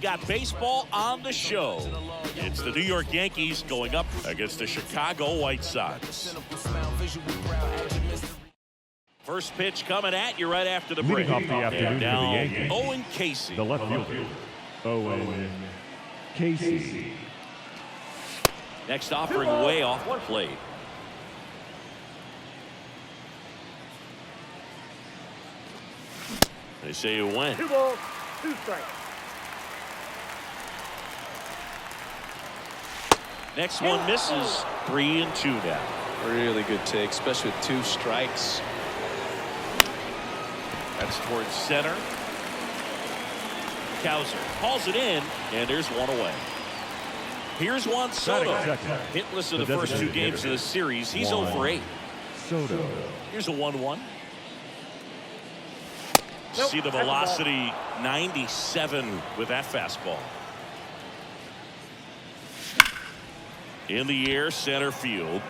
got baseball on the show. It's the New York Yankees going up against the Chicago White Sox. First pitch coming at you right after the break. Leading off the afternoon for the Yankees, Owen Casey. the left fielder, Owen Casey. Next offering way off the plate. They say you win. 2 balls, 2 strikes. Next one misses. 3-2 now. Really good take, especially with 2 strikes. That's towards center. Cowser calls it in, and there's one away. Here's Juan Soto. Hitless in the first 2 games of the series. He's 0 for 8. Soto. Here's a 1-1. See the velocity, 97 with that fastball. In the air, center field.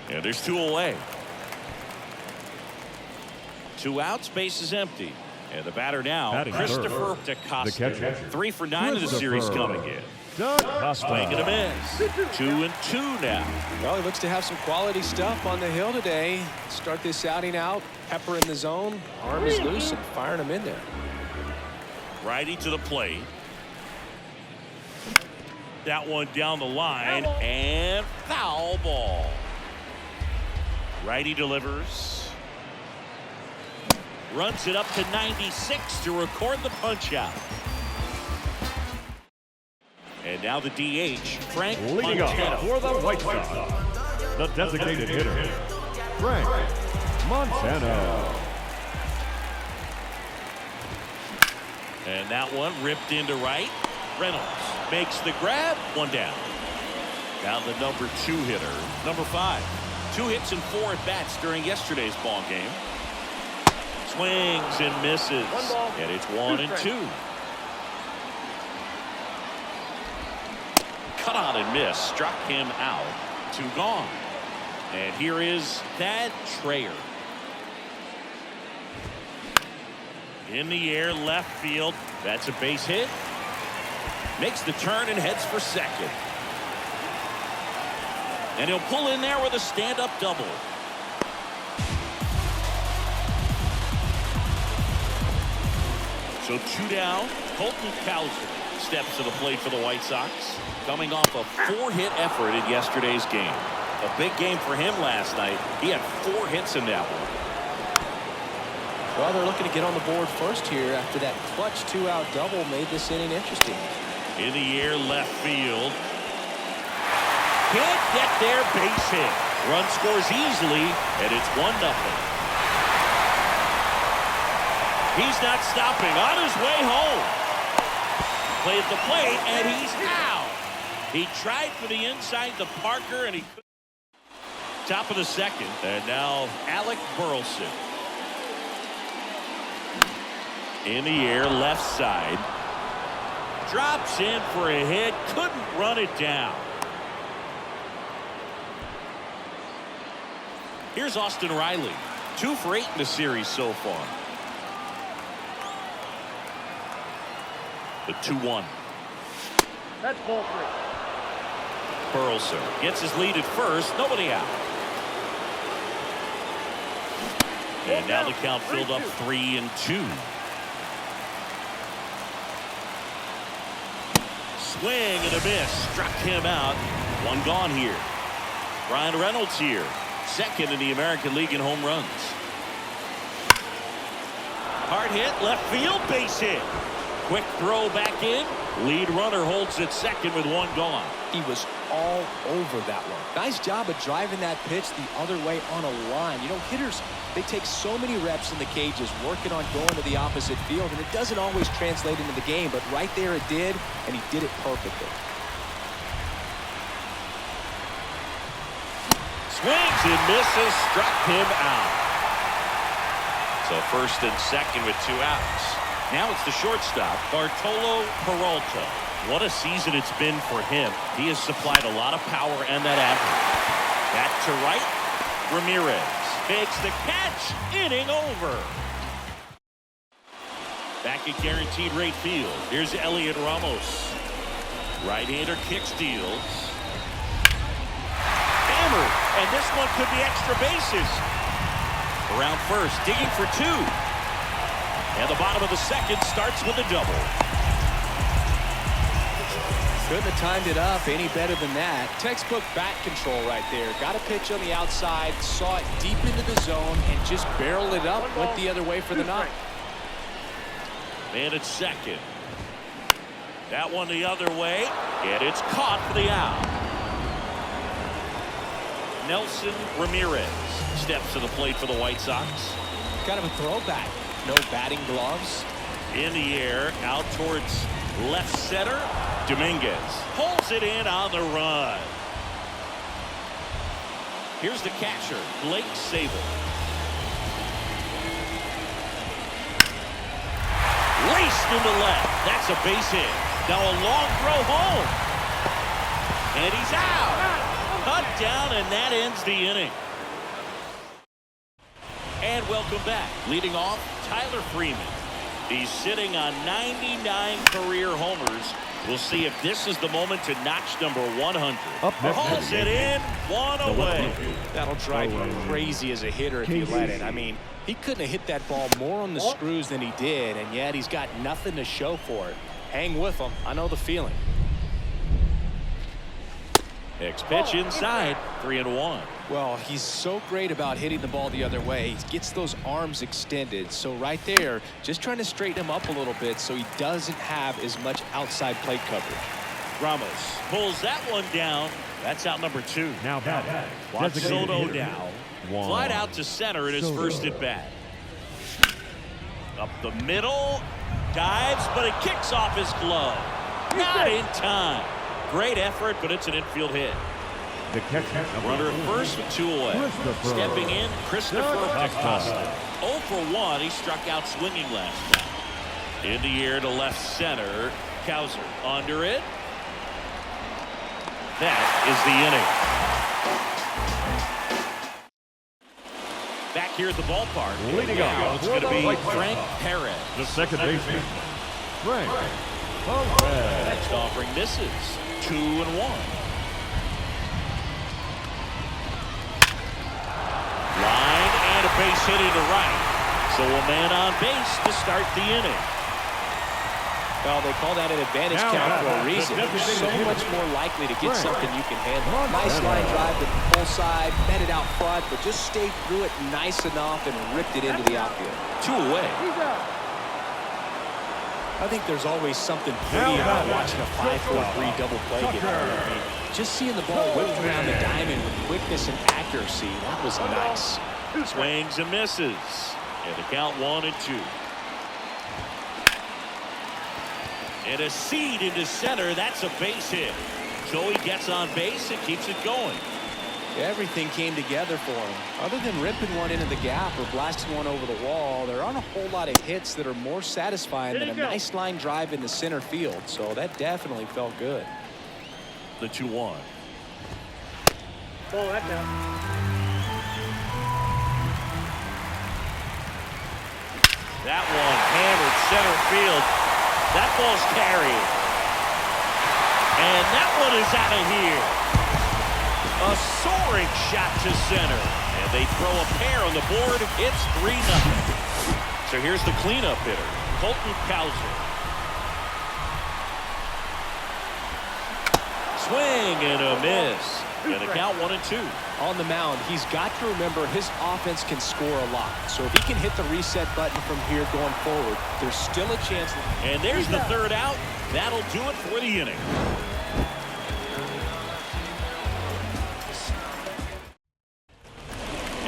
And there's 2 away. 2 outs, base is empty. And the batter now, Batting Christopher third. DeCosta. The catcher. 3 for 9 in the series coming in. Swing and a miss. 2-2 now. Well, he looks to have some quality stuff on the hill today. Start this outing out. Pepper in the zone. Arm is loose and firing him in there. Righty to the plate. That one down the line and foul ball. Righty delivers. Runs it up to 96 to record the punch out. And now the DH, Frank Leading Montano. off for the White Sox, the designated hitter, Frank Montano. And that one ripped into right. Reynolds makes the grab. 1 down. Now the number 2 hitter, number 5. 2 hits and 4 at bats during yesterday's ball game. Swings and misses. 1 ball, and it's 2 1-2. strikes. Cut on and miss. Struck him out. 2 gone. And here is Thad Trayer. In the air, left field. That's a base hit. Makes the turn and heads for second. And he'll pull in there with a stand-up double. So 2 down. Colton Cowser steps to the plate for the White Sox, coming off a 4-hit effort in yesterday's game. A big game for him last night. He had 4 hits in that one. Well, they're looking to get on the board first here after that clutch 2-out double made this inning interesting. In the air, left field. Can't get there, base hit. Run scores easily, and it's 1-0. He's not stopping. On his way home. Play at the plate, and he's out. He tried for the inside to Parker, and he couldn't. Top of the second, and now Alec Burleson. In the air, left side. Drops in for a hit. Couldn't run it down. Here's Austin Riley. 2 for 8 in the series so far. The 2-1. That's ball 3. Burleson gets his lead at first. Nobody out. And now the count filled up 3-2. Swing and a miss. Struck him out. 1 gone here. Ryan Reynolds here. 2nd in the American League in home runs. Hard hit. Left field. Base hit. Quick throw back in. Lead runner holds at 2nd with 1 gone. He was all over that one. Nice job of driving that pitch the other way on a line. You know, hitters, they take so many reps in the cages working on going to the opposite field, and it doesn't always translate into the game, but right there it did, and he did it perfectly. Swings and misses. Struck him out. So 1st and 2nd with 2 outs. Now it's the shortstop, Bartolo Peralta. What a season it's been for him. He has supplied a lot of power and that average. Back to right. Ramirez makes the catch. Inning over. Back at guaranteed rate field. Here's Elliot Ramos. Right-hander kick steals. Hammered. And this one could be extra bases. Around first, digging for two. And the bottom of the second starts with a double. Couldn't have timed it up any better than that. Textbook bat control right there. Got a pitch on the outside, saw it deep into the zone, and just barreled it up, went the other way for the knock. Man at second. That one the other way, and it's caught for the out. Nelson Ramirez steps to the plate for the White Sox. Kind of a throwback. No batting gloves. In the air, out towards left center. Dominguez pulls it in on the run. Here's the catcher, Blake Sable. Laced into left. That's a base hit. Now a long throw home. And he's out. Cut down, and that ends the inning. And welcome back. Leading off, Tyler Freeman. He's sitting on 99 career homers. We'll see if this is the moment to notch number 100. Hauls it in, one away. That'll drive you crazy as a hitter if you let it. I mean, he couldn't have hit that ball more on the screws than he did, and yet he's got nothing to show for it. Hang with him. I know the feeling. Next pitch inside, 3-1. Well, he's so great about hitting the ball the other way. He gets those arms extended. So right there, just trying to straighten him up a little bit so he doesn't have as much outside plate coverage. Ramos pulls that one down. That's out number 2. Now batting. Soto now. Flied out to center in his first at bat. Up the middle. Dives, but it kicks off his glove. Not in time. Great effort, but it's an infield hit. The catcher. Runner at first with 2 away. Stepping in, Christopher Acosta. 0 for 1. He struck out swinging last night. In the air to left center. Cowser under it. That is the inning. Back here at the ballpark. Leading off, it's going to be White Frank Perez. The second baseman, Frank Perez. Next offering misses. 2-1. Line and a base hit into right. So a man on base to start the inning. Well, they call that an advantage count for a reason. You're so much more likely to get something you can handle. Nice line drive to the full side, met it out front, but just stayed through it nice enough and ripped it into the outfield. 2 away. I think there's always something pretty about watching a 5-4-3 double play get through. Just seeing the ball whipped around the diamond with quickness and accuracy, that was nice. Swings and misses. And the count 1-2. And a seed into center. That's a base hit. Joey gets on base and keeps it going. Everything came together for him. Other than ripping one into the gap or blasting one over the wall, there aren't a whole lot of hits that are more satisfying than a nice line drive into center field. So that definitely felt good. The 2-1. Ball that down. That one hammered center field. That ball's carried. And that one is out of here. A soaring shot to center. And they throw a pair on the board. It's 3-0. So here's the cleanup hitter, Colton Cowser. Swing and a miss. And the count 1-2. On the mound, he's got to remember his offense can score a lot. So if he can hit the reset button from here going forward, there's still a chance. And there's the third out. That'll do it for the inning.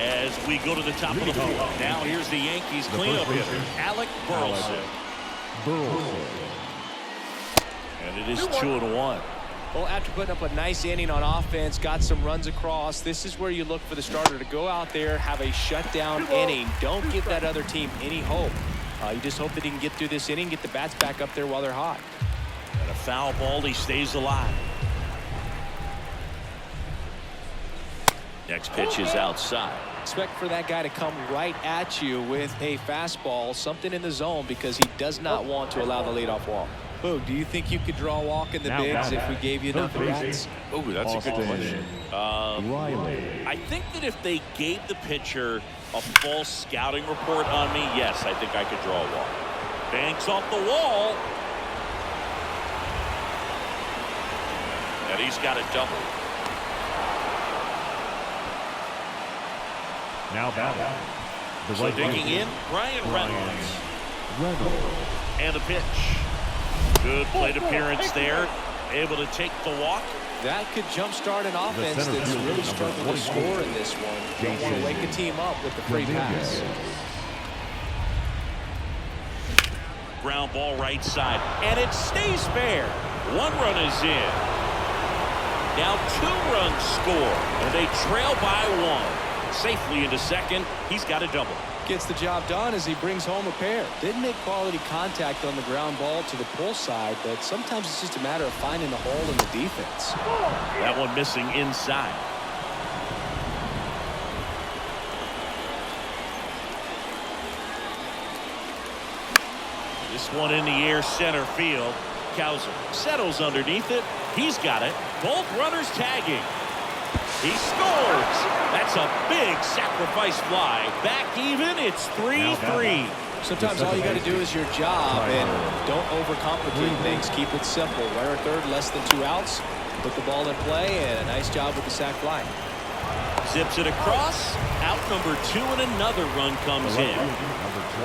As we go to the top of the fourth. Now here's the Yankees cleanup hitter, Alec Burleson. And it is 2-1. Well, after putting up a nice inning on offense, got some runs across, this is where you look for the starter to go out there, have a shutdown inning. Don't give that other team any hope. You just hope that he can get through this inning, get the bats back up there while they're hot. And a foul ball, he stays alive. Next pitch is outside. Expect for that guy to come right at you with a fastball, something in the zone, because he does not want to allow the leadoff walk. Boog, do you think you could draw a walk in the bigs if we gave you enough at-bats? Oh, that's a good question. Riley. I think that if they gave the pitcher a false scouting report on me, yes, I think I could draw a walk. Banks off the wall. And he's got a double. Now batting. The So right digging fielder, in, Brian Reynolds. Reynolds. And a pitch. Good plate appearance there. Able to take the walk. That could jumpstart an offense center that's fielder, really number struggling to 24. score in this one. You don't want to wake a team up with the free pass. Ground ball right side. And it stays fair. One run is in. Now 2 runs score. And they trail by 1. Safely into second. He's got a double. Gets the job done as he brings home a pair. Didn't make quality contact on the ground ball to the pull side, but sometimes it's just a matter of finding the hole in the defense. That one missing inside. This one in the air, center field. Cowser settles underneath it. He's got it. Both runners tagging. He scores. That's a big sacrifice fly. Back even. It's 3-3. Sometimes all you got to do is your job and don't overcomplicate things. Keep it simple. Runner third, less than 2 outs. Put the ball in play, and a nice job with the sac fly. Zips it across. Out number 2, and another run comes in.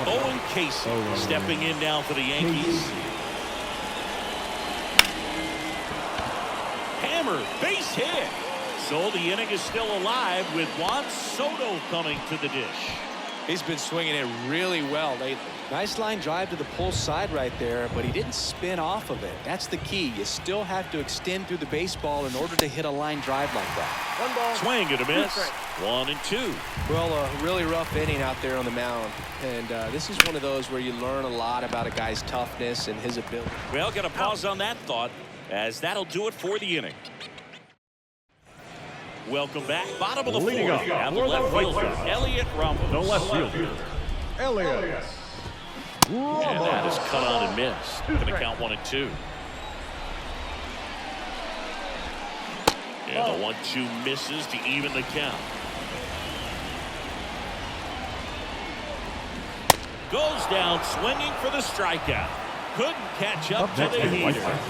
Owen Casey stepping in now for the Yankees. Hammer, base hit. So the inning is still alive with Juan Soto coming to the dish. He's been swinging it really well lately. Nice line drive to the pull side right there, but he didn't spin off of it. That's the key. You still have to extend through the baseball in order to hit a line drive like that. 1 ball. Swing and a miss. 1 and 2. Well, a really rough inning out there on the mound. And this is one of those where you learn a lot about a guy's toughness and his ability. Well, got to pause on that thought, as that'll do it for the inning. Welcome back. Bottom of the Leading fourth. up Down the for the left right fielder, side. Elliot Ramos. The left fielder, Elliot And that is Ramos. cut on and missed. Going to count 1 and 2. And the 1-2 misses to even the count. Goes down swinging for the strikeout. Couldn't catch up to next the is right heater. side.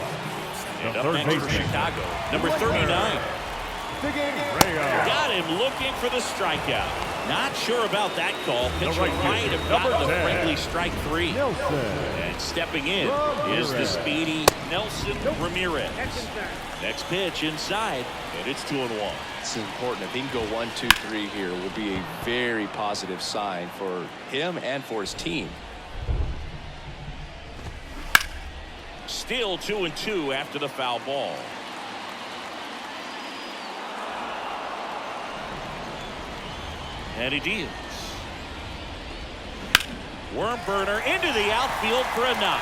And The up third next for baseman. Chicago, number 39. Rayo. Got him looking for the strikeout. Not sure about that call. Pitcher right might fielder, have gotten number the 10. friendly strike 3. Nelson. And stepping in is the Ramirez. speedy Nelson Ramirez. Next inside. Next pitch inside, and it's 2-1. It's important. If he can go 1, 2, 3 here, will be a very positive sign for him and for his team. Still 2-2 after the foul ball. And he deals. Worm burner into the outfield for a knock.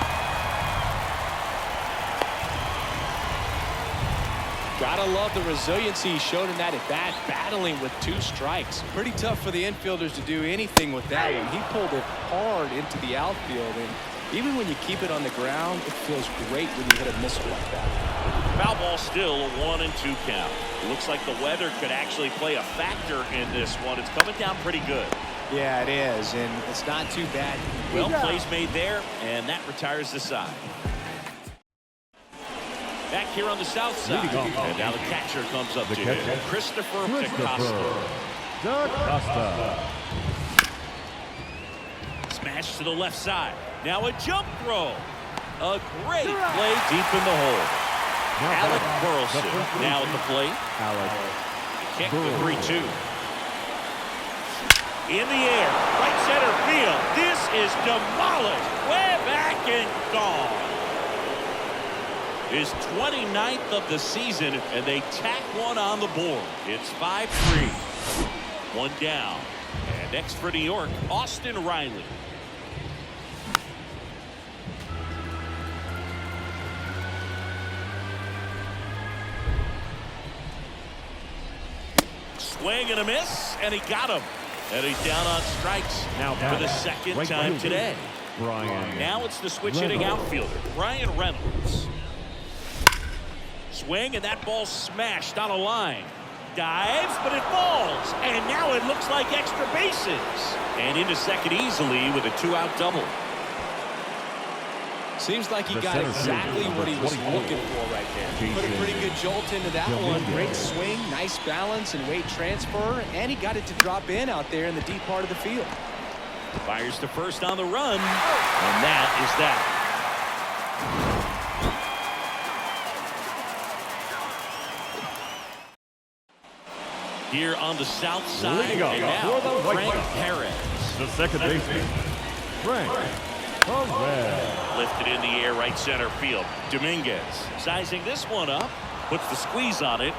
Gotta love the resiliency he showed in that at bat, battling with 2 strikes. Pretty tough for the infielders to do anything with that one. He pulled it hard into the outfield, and even when you keep it on the ground, it feels great when you hit a missile like that. Foul ball still a 1 and 2 count. It looks like the weather could actually play a factor in this one. It's coming down pretty good. Yeah, it is, and it's not too bad. Well, plays made there, and that retires the side. Back here on the south side, and now the catcher comes up to him. Christopher DaCosta. DaCosta. Smash to the left side. Now a jump throw. A great play deep in the hole. Alec Burleson now at the plate. Kick the 3-2. In the air, right center field. This is demolished. Way back and gone. His 29th of the season, and they tack one on the board. It's 5-3. 1 down. And next for New York, Austin Riley. Swing and a miss, and he got him. And he's down on strikes Now for the second right time fielder, today. Brian. Now it's the switch-hitting outfielder, Brian Reynolds. Swing, and that ball smashed on a line. Dives, but it falls. And now it looks like extra bases. And into second easily with a 2-out double. Seems like he The got center exactly fielder, what he was 24. looking for right there. Put a pretty good jolt into that one. Great swing, nice balance and weight transfer. And he got it to drop in out there in the deep part of the field. Fires to first on the run. And that is that. Here on the south side, Leading up and now for the White Frank Sox, Perez. the second baseman, Frank Perez. Lifted in the air, right center field. Dominguez sizing this one up, puts the squeeze on it,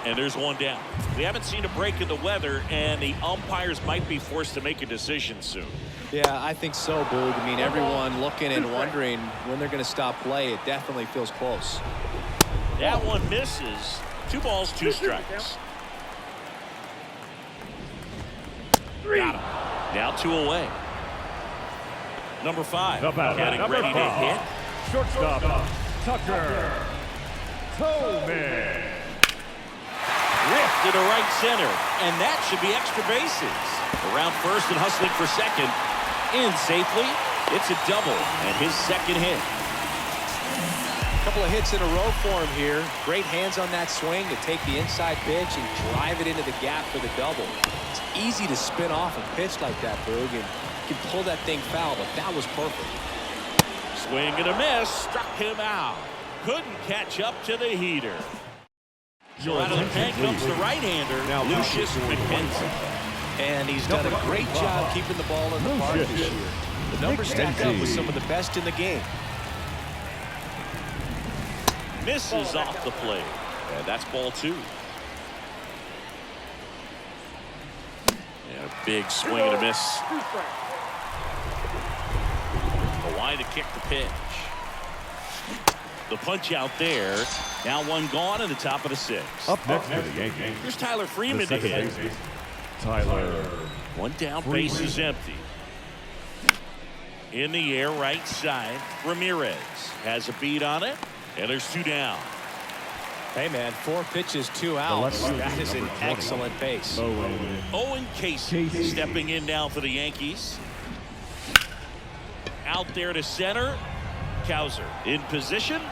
and there's one down. We haven't seen a break in the weather, and the umpires might be forced to make a decision soon. Yeah, I think so, Boog. I mean, everyone looking and wondering when they're going to stop play. It definitely feels close. That one misses. 2 balls, 2 strikes. Got him. Now 2 away. Number 5. The batter, Getting number ready to 5. hit. Shortstop, Tucker Tolman. Ripped to the right center. And that should be extra bases. Around first and hustling for second. In safely. It's a double. And his second hit. Couple of hits in a row for him here. Great hands on that swing to take the inside pitch and drive it into the gap for the double. It's easy to spin off a pitch like that, Boog, and you can pull that thing foul, but that was perfect. Swing and a miss. Struck him out. Couldn't catch up to the heater. So out of the pen comes the right-hander, Lucius McKenzie. And he's done a great job keeping the ball in the park this year. The numbers stack up with some of the best in the game. Misses off the plate. And that's ball 2. And a big swing and a miss. A line to kick the pitch. The punch out there. Now 1 gone in the top of the 6th. Up next for the Yankees, Here's Tyler Freeman the to second hit. baseman, Tyler 1 down, Freeman. base is empty. In the air, right side. Ramirez has a beat on it. And there's 2 down. Hey, man, 4 pitches, 2 outs. That is an excellent pace. Owen Casey stepping in now for the Yankees. Out there to center. Cowser in position.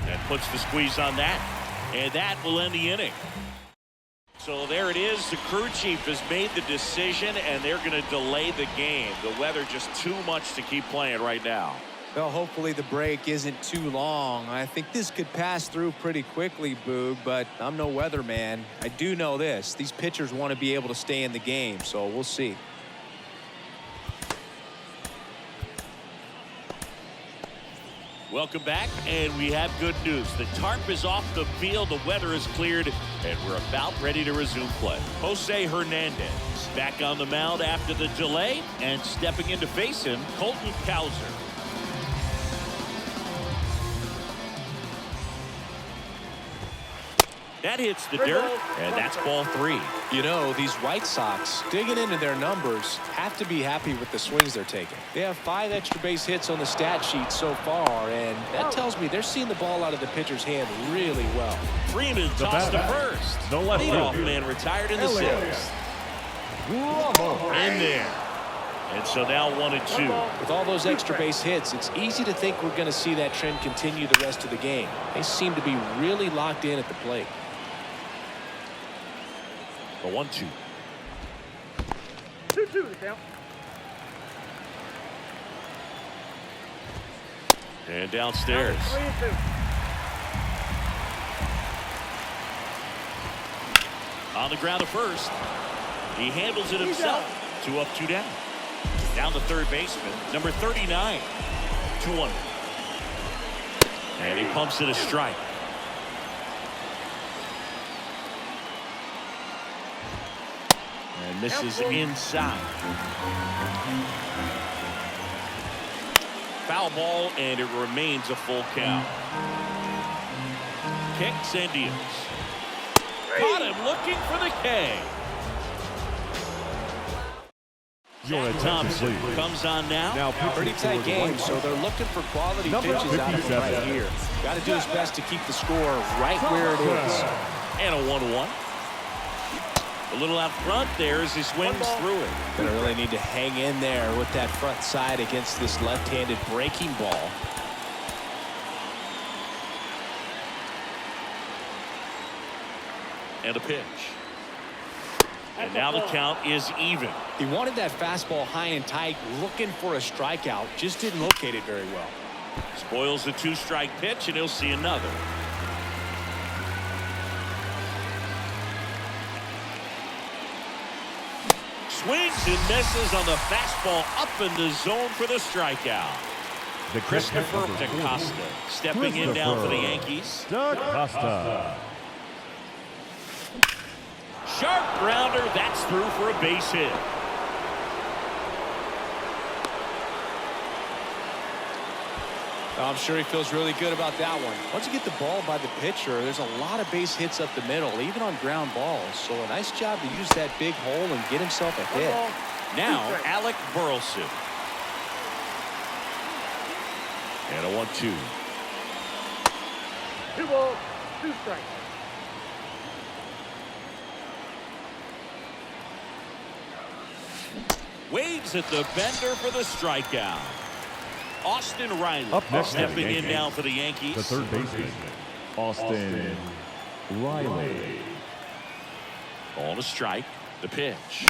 And puts the squeeze on that. And that will end the inning. So there it is. The crew chief has made the decision, and they're going to delay the game. The weather just too much to keep playing right now. Well, hopefully the break isn't too long. I think this could pass through pretty quickly, Boog, but I'm no weatherman. I do know this. These pitchers want to be able to stay in the game, so we'll see. Welcome back, and we have good news. The tarp is off the field, the weather is cleared, and we're about ready to resume play. Jose Hernandez back on the mound after the delay, and stepping in to face him, Colton Cowser. That hits the dirt, and that's ball 3. You know, these White Sox, digging into their numbers, have to be happy with the swings they're taking. They have 5 extra base hits on the stat sheet so far, and that tells me they're seeing the ball out of the pitcher's hand really well. Freeman tossed to first. The left Leadoff fielder, man retired in the 6th. In there. And so now 1 and 2. With all those extra base hits, it's easy to think we're going to see that trend continue the rest of the game. They seem to be really locked in at the plate. The 1-2. 2-2 the count. And downstairs. 3-2. On the ground at first. He handles it himself. 2 up, 2 down. Down the third baseman, number 39. 2-1. And he pumps it a strike. And misses inside. Foul ball, and it remains a full count. Kicks and deals. Caught him looking for the K. Your attention, Thompson please. comes on now. Pretty tight game, so they're looking for quality Number pitches out of him right 57. here. Got to do his best to keep the score right where it is. And a 1-1. A little out front there as he swings through it. Gonna really need to hang in there with that front side against this left-handed breaking ball. And a pitch. And now the count is even. He wanted that fastball high and tight, looking for a strikeout. Just didn't locate it very well. Spoils the 2-strike pitch, and he'll see another. Swings and misses on the fastball up in the zone for the strikeout. The Christopher DaCosta stepping in now for the Yankees. DaCosta. Sharp grounder, that's through for a base hit. I'm sure he feels really good about that one. Once you get the ball by the pitcher, there's a lot of base hits up the middle, even on ground balls. So a nice job to use that big hole and get himself a hit. Now, Alec Burleson. And a 1-2. 2 balls, 2 strikes. Waves at the bender for the strikeout. Austin Riley Up next, stepping in now for the Yankees. The third baseman, Austin Riley. On a strike, the pitch.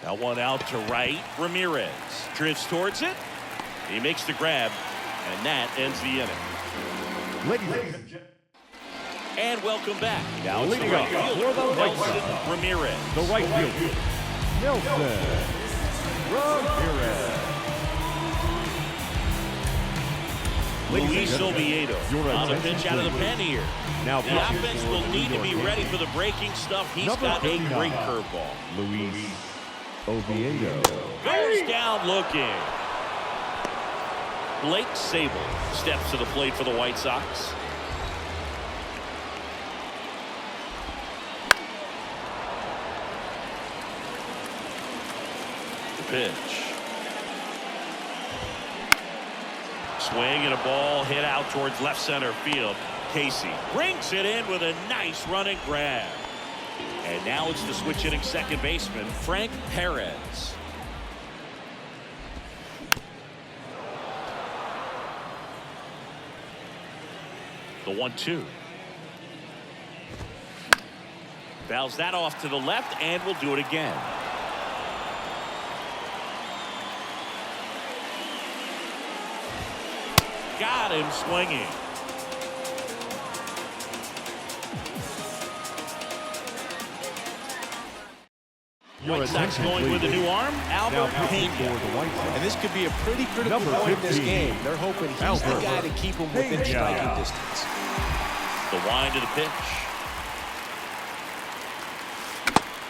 That one out to right. Ramirez drifts towards it. He makes the grab, and that ends the inning. Ladies and gentlemen, And welcome back. Now it's the leading right off fielder, for the White Nelson Sox, Ramirez. the right fielder, Nelson Ramirez. Luis Oviedo your on a attention, pitch out of the please. pen here. Now The pitching offense for will the need to New be York ready Yankees. for the breaking stuff. He's Number got a 59, great curveball. Luis Oviedo. Goes down looking. Blake Sable steps to the plate for the White Sox. The pitch. Swing and a ball hit out towards left center field. Casey brings it in with a nice running grab. And now it's the switch hitting second baseman, Frank Perez. The 1-2. Fouls that off to the left, and we'll do it again. Got him swinging. White Sox going with a new arm, Albert Pena. And this could be a pretty critical Number point in this 15, game. They're hoping he's the Albert guy to keep him within Pena. striking distance. The wind of the pitch.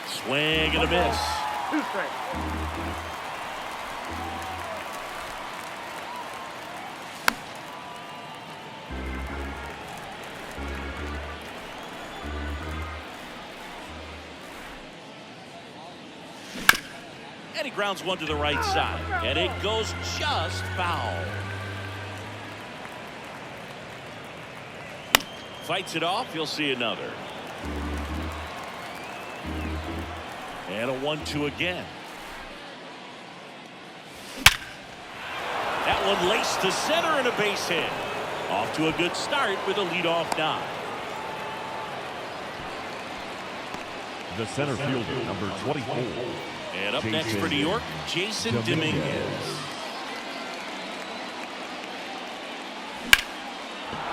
Swing and a miss. 2 strikes. And he grounds one to the right side. And it goes just foul. Fights it off. You'll see another. And a 1-2 again. That one laced to center and a base hit. Off to a good start with a leadoff knock. The center fielder, number 24. And up next for New York, Jason Dominguez.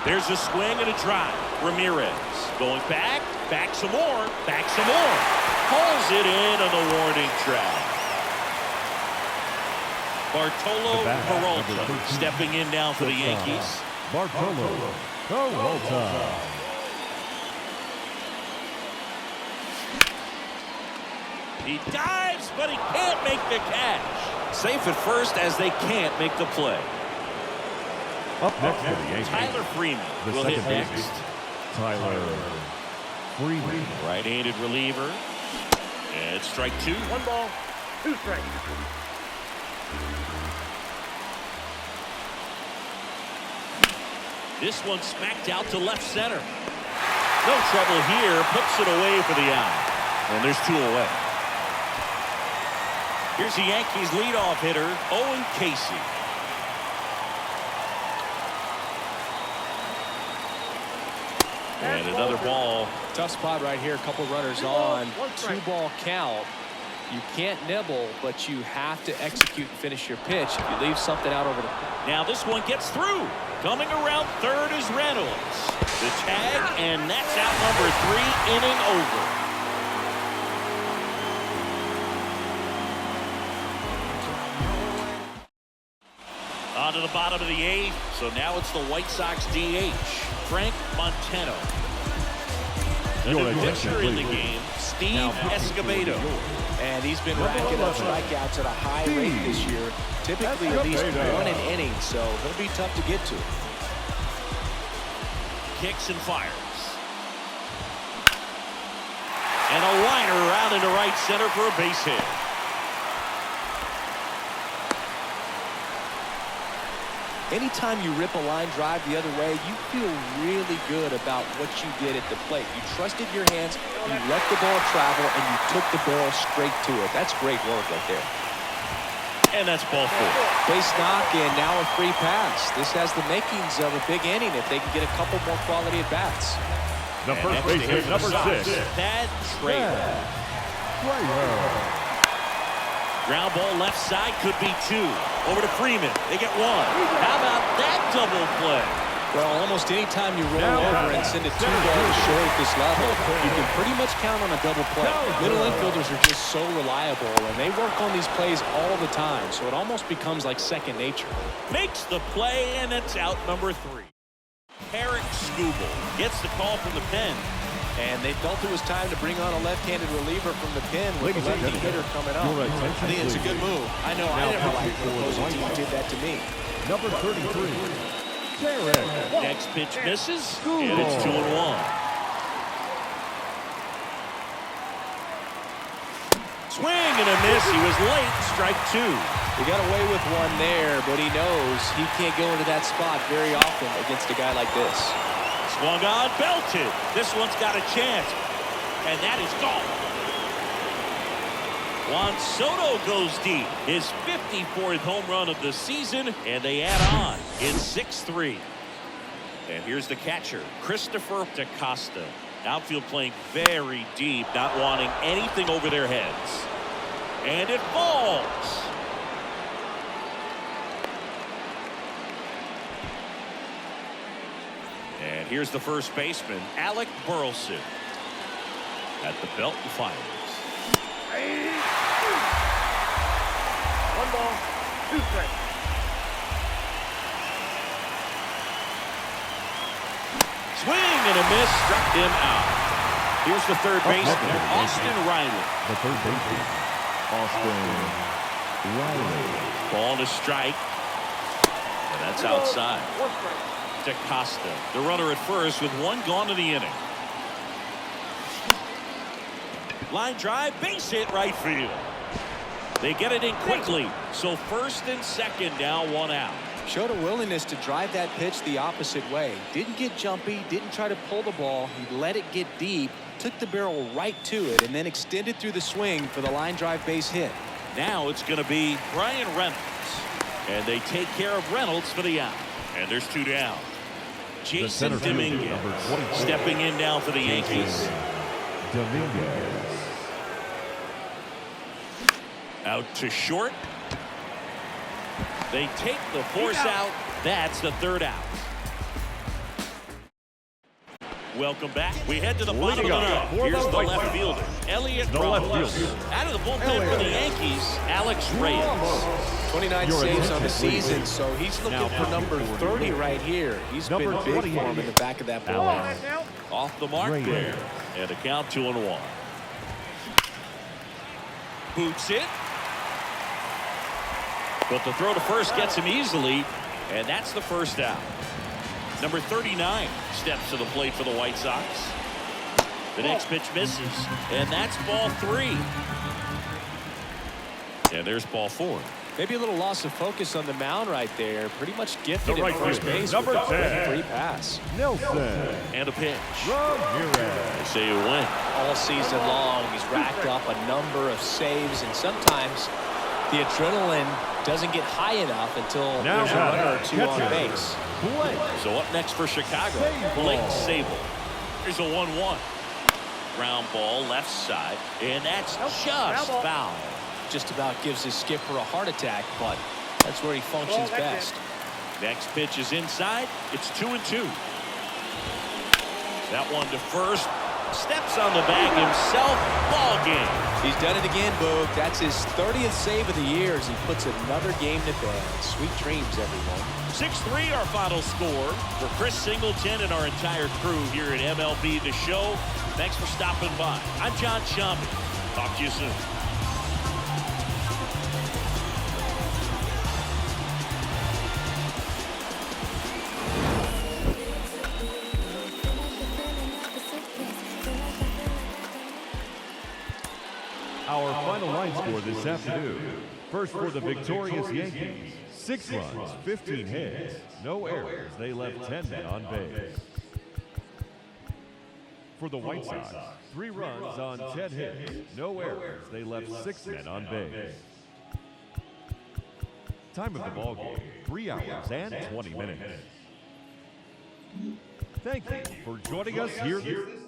There's a swing and a drive. Ramirez going back, back some more, back some more. Pulls it in on the warning track. Bartolo Peralta stepping in now for the Yankees. Bartolo Peralta. He dives, but he can't make the catch. Safe at first as they can't make the play. Up next for the Yankees, Tyler Freeman the will hit second next. baseman, Tyler Freeman. Right-handed reliever. And strike 2. 1 ball, 2 strikes. This one smacked out to left center. No trouble here. Puts it away for the out. And there's 2 away. Here's the Yankees leadoff hitter, Owen Casey. And another ball. Tough spot right here. A couple runners on. 2-ball count. You can't nibble, but you have to execute and finish your pitch. If you leave something out over the... Now this one gets through. Coming around third is Reynolds. The tag, and that's out number 3, inning over. On to the bottom of the 8th. So now it's the White Sox DH, Frank Montano. The new pitcher in the game, Steve Escobedo. And he's been racking up strikeouts at a high rate this year. Typically at least 1 an inning, so he'll be tough to get to. Kicks and fires. And a liner around into right center for a base hit. Anytime you rip a line drive the other way, you feel really good about what you did at the plate. You trusted your hands, you let the ball travel, and you took the barrel straight to it. That's great work right there. And that's ball 4. Base knock, and now a free pass. This has the makings of a big inning if they can get a couple more quality at-bats. The first baseman, number 6. Thad Traylor. Ground ball left side, could be 2. Over to Freeman. They get 1. How about that double play? Well, almost any time you roll over and send it 2 balls short at this level, you can pretty much count on a double play. Middle infielders are just so reliable, and they work on these plays all the time, so it almost becomes like second nature. Makes the play, and it's out number 3. Eric Skubal gets the call from the pen. And they felt it was time to bring on a left-handed reliever from the pen with a lefty hitter coming up. I think it's a good move. I know I never liked when opposing team did that to me. Number 33. Next pitch misses, and it's 2-1. Swing and a miss. He was late. Strike 2. He got away with one there, but he knows he can't go into that spot very often against a guy like this. Swung on, belted. This one's got a chance, and that is gone. Juan Soto goes deep. His 54th home run of the season, and they add on. It's 6-3. And here's the catcher, Christopher DaCosta. Outfield playing very deep, not wanting anything over their heads. And it falls. And here's the first baseman, Alec Burleson. At the belt and fires. 1 ball, 2 strikes. Swing and a miss, struck him out. Here's the third baseman, Austin Riley. The third baseman, Austin Riley. Ball to strike. And that's outside. 1 strike. DaCosta, the runner at first with 1 gone in the inning. Line drive, base hit right field. They get it in quickly. So first and second now, 1 out. Showed a willingness to drive that pitch the opposite way. Didn't get jumpy, didn't try to pull the ball. He let it get deep, took the barrel right to it, and then extended through the swing for the line drive base hit. Now it's going to be Brian Reynolds. And they take care of Reynolds for the out. And there's 2 down. Jason Dominguez stepping in now for the Yankees. Dominguez. Out to short. They take the force out. That's the 3rd out. Welcome back. We head to the bottom of the 9th. Here's the left fielder, Elliot Ramos. Out of the bullpen for the Yankees, Alex Reyes. 29 saves on the season, so he's looking for number 30 right here. He's been big for him in the back of that bullpen. Off the mark there. And a count 2-1. Boots it. But the throw to first gets him easily, and that's the first out. Number 39 steps to the plate for the White Sox. The next pitch misses, and that's ball 3. And there's ball 4. Maybe a little loss of focus on the mound right there. Pretty much gifted The right at first fielder, base. number with a 10. free pass. Nelson And a pitch. Ramirez. They say a win. All season long, he's racked up a number of saves, and sometimes the adrenaline doesn't get high enough until Now there's a runner or batter, two on catcher. base. Blake. So up next for Chicago, Sable. Blake Sable. Here's a 1-1. Ground ball left side, and that's just foul. Just about gives his skipper a heart attack, but that's where he functions best. Next pitch is inside. It's 2-2. That one to first. Steps on the bag himself. Ball game. He's done it again, Boog. That's his 30th save of the year as he puts another game to bed. Sweet dreams, everyone. 6-3 our final score. For Chris Singleton and our entire crew here at MLB The Show, thanks for stopping by. I'm John Shambi. Talk to you soon. Our final line score this afternoon. First for the victorious Yankees, 6 runs, 15 hits, no errors. They left 10 men on base. For the White Sox, 3 runs on 10 hits, no errors. They left 6 men on base. Time of the ball game, 3 hours and 20 minutes. Thank you for joining us here this